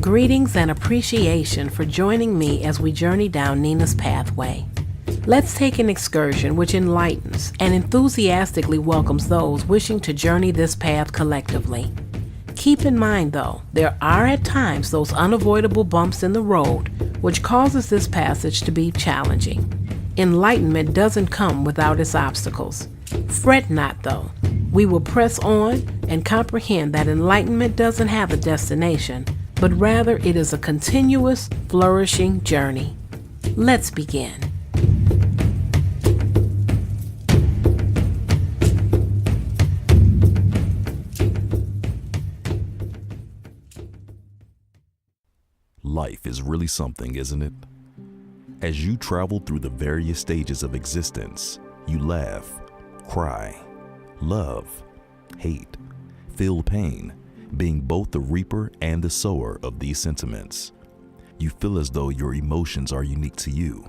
Greetings and appreciation for joining me as we journey down Nina's pathway. Let's take an excursion which enlightens and enthusiastically welcomes those wishing to journey this path collectively. Keep in mind though, there are at times those unavoidable bumps in the road which causes this passage to be challenging. Enlightenment doesn't come without its obstacles. Fret not though. We will press on and comprehend that enlightenment doesn't have a destination, but rather it is a continuous, flourishing journey. Let's begin. Life is really something, isn't it? As you travel through the various stages of existence, you laugh, cry, love, hate, feel pain, being both the reaper and the sower of these sentiments. You feel as though your emotions are unique to you,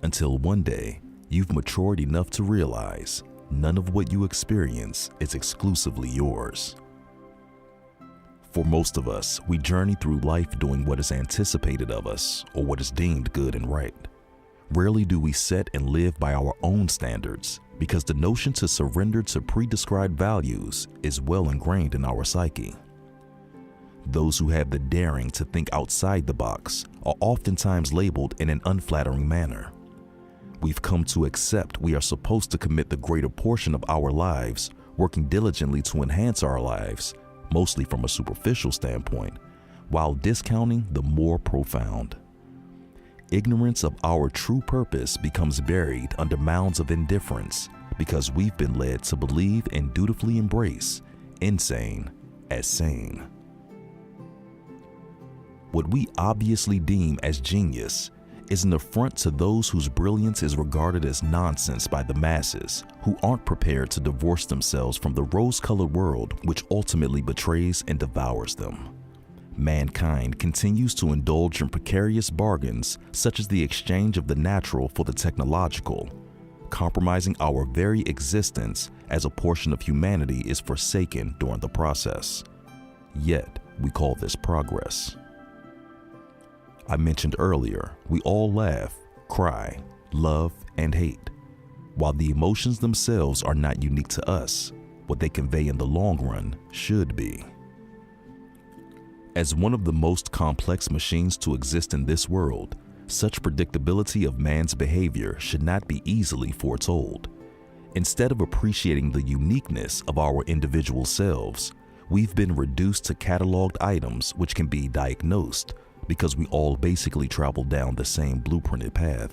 until one day you've matured enough to realize none of what you experience is exclusively yours. For most of us, we journey through life doing what is anticipated of us or what is deemed good and right. Rarely do we set and live by our own standards because the notion to surrender to pre-described values is well ingrained in our psyche. Those who have the daring to think outside the box are oftentimes labeled in an unflattering manner. We've come to accept we are supposed to commit the greater portion of our lives working diligently to enhance our lives, mostly from a superficial standpoint, while discounting the more profound. Ignorance of our true purpose becomes buried under mounds of indifference because we've been led to believe and dutifully embrace insane as sane. What we obviously deem as genius is an affront to those whose brilliance is regarded as nonsense by the masses, who aren't prepared to divorce themselves from the rose-colored world which ultimately betrays and devours them. Mankind continues to indulge in precarious bargains such as the exchange of the natural for the technological, compromising our very existence as a portion of humanity is forsaken during the process. Yet, we call this progress. I mentioned earlier, we all laugh, cry, love, and hate. While the emotions themselves are not unique to us, what they convey in the long run should be. As one of the most complex machines to exist in this world, such predictability of man's behavior should not be easily foretold. Instead of appreciating the uniqueness of our individual selves, we've been reduced to cataloged items which can be diagnosed because we all basically travel down the same blueprinted path.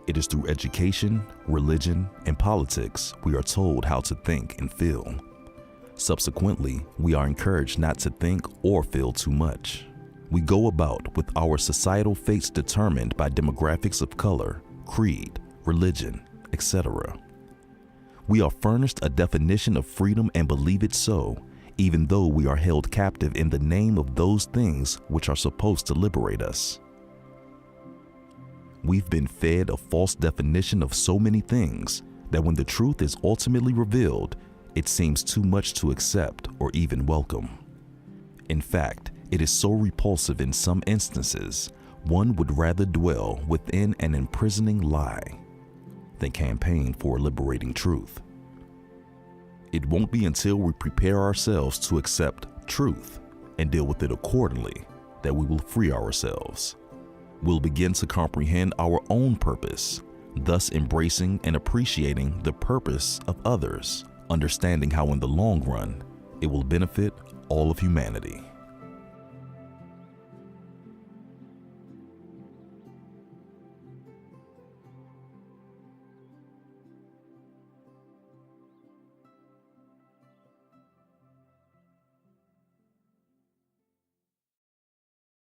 It is through education, religion, and politics we are told how to think and feel. Subsequently, we are encouraged not to think or feel too much. We go about with our societal fates determined by demographics of color, creed, religion, etc. We are furnished a definition of freedom and believe it so, even though we are held captive in the name of those things which are supposed to liberate us. We've been fed a false definition of so many things that when the truth is ultimately revealed, it seems too much to accept or even welcome. In fact, it is so repulsive in some instances, one would rather dwell within an imprisoning lie than campaign for liberating truth. It won't be until we prepare ourselves to accept truth and deal with it accordingly that we will free ourselves. We'll begin to comprehend our own purpose, thus embracing and appreciating the purpose of others, understanding how in the long run it will benefit all of humanity.